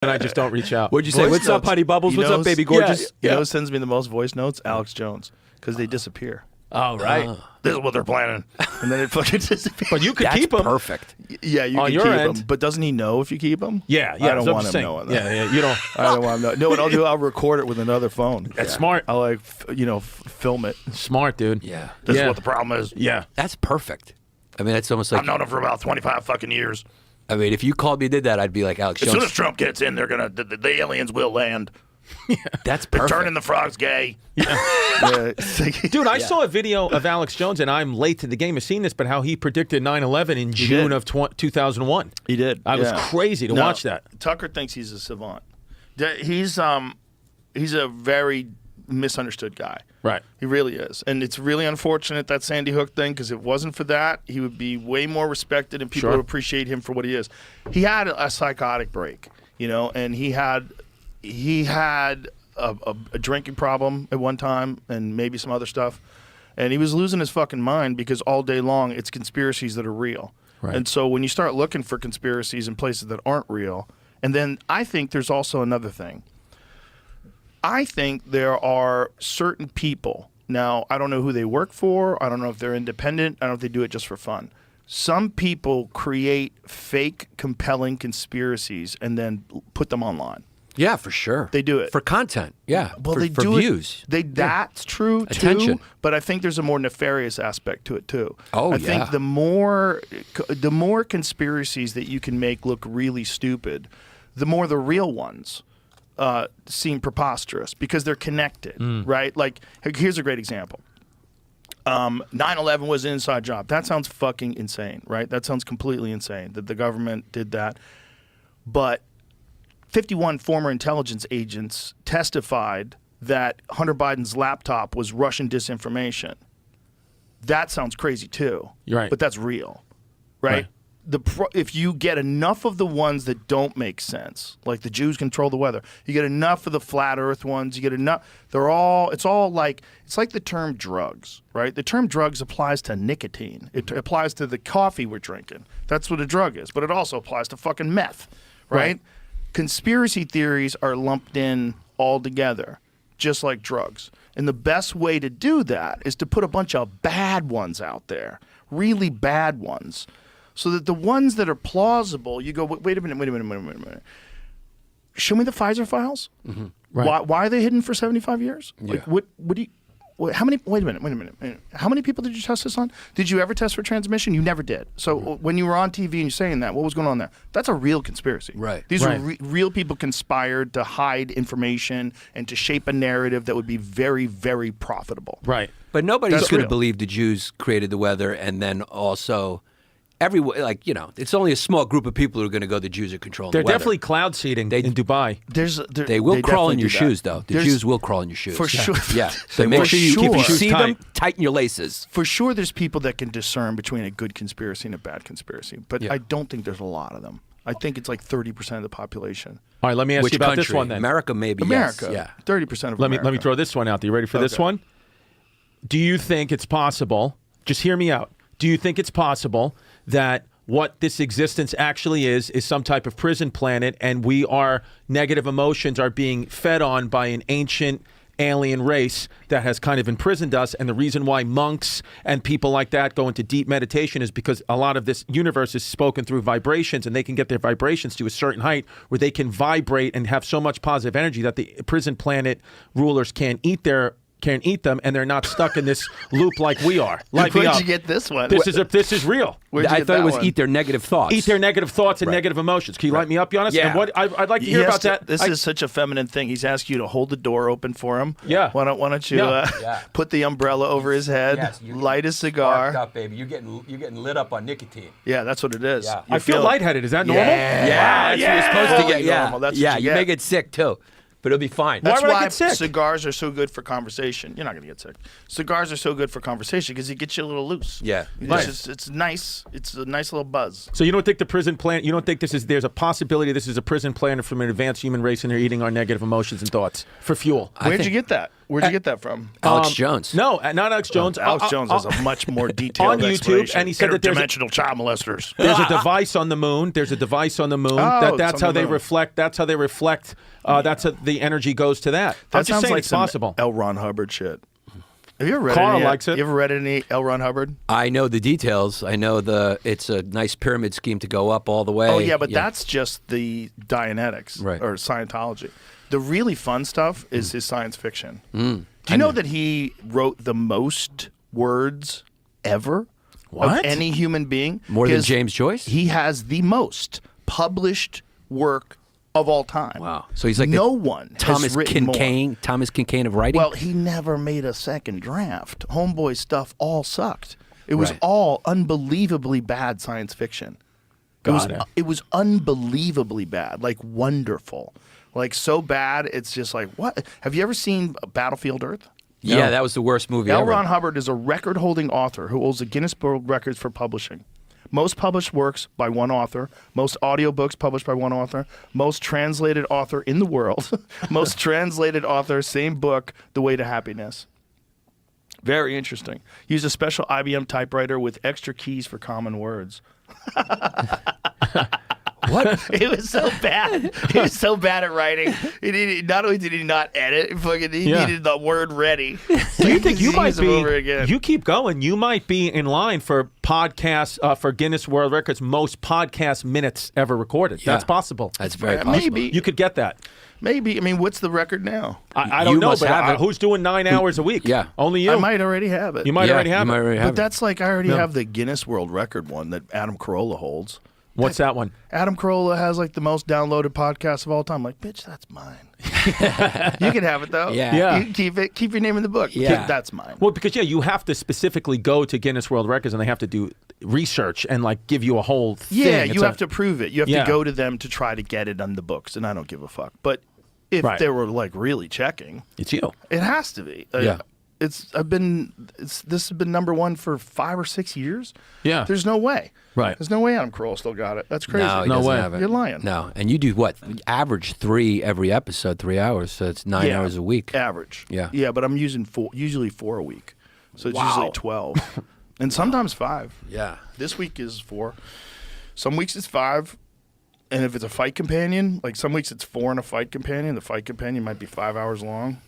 and I just don't reach out. What'd you say? What's up, honey bubbles? What's up, baby gorgeous? You know who sends me the most voice notes? Alex Jones, because they disappear. Oh, right. This is what they're planning, and then it fucking disappears. But you could keep them. Perfect. Yeah, you can keep them. But doesn't he know if you keep them? Yeah. I don't want him knowing that. Yeah, you don't. I don't want him knowing. No, what I'll do, I'll record it with another phone. That's smart. I'll like, film it. Smart, dude. Yeah. This is what the problem is. Yeah. That's perfect. I mean, that's almost like... I've known him for about 25 fucking years. I mean, if you called me and did that, I'd be like Alex Jones. As soon as Trump gets in, they're gonna the aliens will land. Yeah. That's They're perfect. turning the frogs gay. Yeah. Dude, I saw a video of Alex Jones, and I'm late to the game of seeing this, but how he predicted 9/11 in June of 2001. He did. I was crazy to watch that. Tucker thinks he's a savant. He's a very misunderstood guy. Right. He really is. And it's really unfortunate, that Sandy Hook thing, because if it wasn't for that, he would be way more respected and people would appreciate him for what he is. He had a psychotic break, and he had a drinking problem at one time and maybe some other stuff. And he was losing his fucking mind because all day long it's conspiracies that are real. Right. And so when you start looking for conspiracies in places that aren't real, and then I think there's also another thing. I think there are certain people, now I don't know who they work for, I don't know if they're independent, I don't know if they do it just for fun. Some people create fake, compelling conspiracies and then put them online. Yeah, for sure. They do it. For content, yeah. Well, for they for do views. That's true, too. Attention. But I think there's a more nefarious aspect to it, too. Oh, I think the more conspiracies that you can make look really stupid, the more the real ones seem preposterous because they're connected, right? Like, here's a great example. 9/11 was an inside job. That sounds fucking insane, right? That sounds completely insane that the government did that. But 51 former intelligence agents testified that Hunter Biden's laptop was Russian disinformation. That sounds crazy too. You're right. But that's real, right? If you get enough of the ones that don't make sense, like the Jews control the weather, you get enough of the flat earth ones, you get enough, it's like the term drugs, right? The term drugs applies to nicotine. It applies to the coffee we're drinking. That's what a drug is. But it also applies to fucking meth, right? Conspiracy theories are lumped in all together, just like drugs. And the best way to do that is to put a bunch of bad ones out there, really bad ones, so that the ones that are plausible, you go, wait a minute. Show me the Pfizer files. Mm-hmm. Right. Why are they hidden for 75 years? Yeah. Like, what do you... How many? Wait a minute. How many people did you test this on? Did you ever test for transmission? You never did. So when you were on TV and you're saying that, what was going on there? That's a real conspiracy. Right. These are real people conspired to hide information and to shape a narrative that would be very, very profitable. Right. But nobody's going to real. believe the Jews created the weather, and then also it's only a small group of people who are going to go, the Jews are controlling the weather. They're definitely cloud seeding in Dubai. They will crawl in your shoes, though. The Jews will crawl in your shoes. For sure. Yeah. So make sure you, if you see them, tighten your laces. For sure, there's people that can discern between a good conspiracy and a bad conspiracy, but I don't think there's a lot of them. I think it's like 30% of the population. All right, let me ask you about country? this one then. America, maybe. America. Yes. Yeah. 30% of America. Let me throw this one out there. You ready for this one? Do you think it's possible, just hear me out, do you think it's possible that what this existence actually is some type of prison planet, and negative emotions are being fed on by an ancient alien race that has kind of imprisoned us? And the reason why monks and people like that go into deep meditation is because a lot of this universe is spoken through vibrations, and they can get their vibrations to a certain height where they can vibrate and have so much positive energy that the prison planet rulers can't eat them, and they're not stuck in this loop like we are. Where'd you get this one? This is real. I thought it was eat their negative thoughts. Eat their negative thoughts and negative emotions. Can you light me up, Yannis? Yeah. And I'd like to hear about that. This is such a feminine thing. He's asked you to hold the door open for him. Yeah. Why don't you put the umbrella over his head, light a cigar. Up, baby. You're getting lit up on nicotine. Yeah, that's what it is. Yeah. I feel lightheaded. Is that normal? Yeah, that's what you're supposed to get. Normal. That's yeah, what you get. may get sick too. But it'll be fine. That's Why would I why get sick? cigars are so good for conversation. You're not going to get sick. Cigars are so good for conversation because it gets you a little loose. Yeah. It's nice. It's a nice little buzz. So you don't think the prison planet, you don't think there's a possibility this is a prison planet from an advanced human race and they're eating our negative emotions and thoughts for fuel? Where'd you get that? Where'd you get that from? Alex Jones. No, not Alex Jones. Alex Jones has a much more detailed on YouTube, explanation. and he said that there's interdimensional child molesters. There's a device on the moon. There's a device on the moon. That's how they reflect. That's how they reflect. That's how the energy goes to that. I'm just saying like it's possible. L. Ron Hubbard shit. Have you ever read Carl any? likes it. You ever read any L. Ron Hubbard? I know the details. I know it's a nice pyramid scheme to go up all the way. Oh yeah, but that's just the Dianetics or Scientology. The really fun stuff is his science fiction. Do you know that he wrote the most words ever of any human being? More than James Joyce? He has the most published work of all time. Wow. So he's like no one has written more. Thomas Kincaid of writing? Well, he never made a second draft. Homeboy's stuff all sucked. It was all unbelievably bad science fiction. It was unbelievably bad, like wonderful. Like so bad, it's just like, what? Have you ever seen Battlefield Earth? No. Yeah, that was the worst movie ever. L. Ron Hubbard is a record-holding author who holds the Guinness World Records for publishing. Most published works by one author, most audiobooks published by one author, most translated author in the world, most translated author, same book, The Way to Happiness. Very interesting. Used a special IBM typewriter with extra keys for common words. What? It was so bad. He was so bad at writing. Not only did he not edit, he needed the word ready. Do you think you might be? You keep going. You might be in line for podcasts for Guinness World Records most podcast minutes ever recorded. Yeah. That's possible. That's very possible. Maybe you could get that. Maybe. I mean, what's the record now? I don't know, but who's doing 9 hours a week? Yeah, only you. I might already have it. You might already have it. But that's like I already have the Guinness World Record one that Adam Carolla holds. What's that one? Adam Carolla has like the most downloaded podcast of all time. Like, bitch, that's mine. You can have it though. Yeah. You can keep it. Keep your name in the book. Yeah. That's mine. Well, because you have to specifically go to Guinness World Records and they have to do research and like give you a whole thing. Yeah, you have to prove it. You have to go to them to try to get it on the books, and I don't give a fuck. But if they were like really checking, it's you. It has to be. This has been #1 for 5 or 6 years. Yeah. There's no way. Right. There's no way Adam Carolla still got it. That's crazy. No way. Have it. You're lying. No. And you do what? Average 3 every episode, 3 hours. So it's 9 hours a week. Average. Yeah. Yeah, but I'm using usually 4 a week. So it's usually 12. And sometimes 5. Yeah. This week is 4. Some weeks it's 5. And if it's a fight companion, like some weeks it's 4 and a fight companion. The fight companion might be 5 hours long.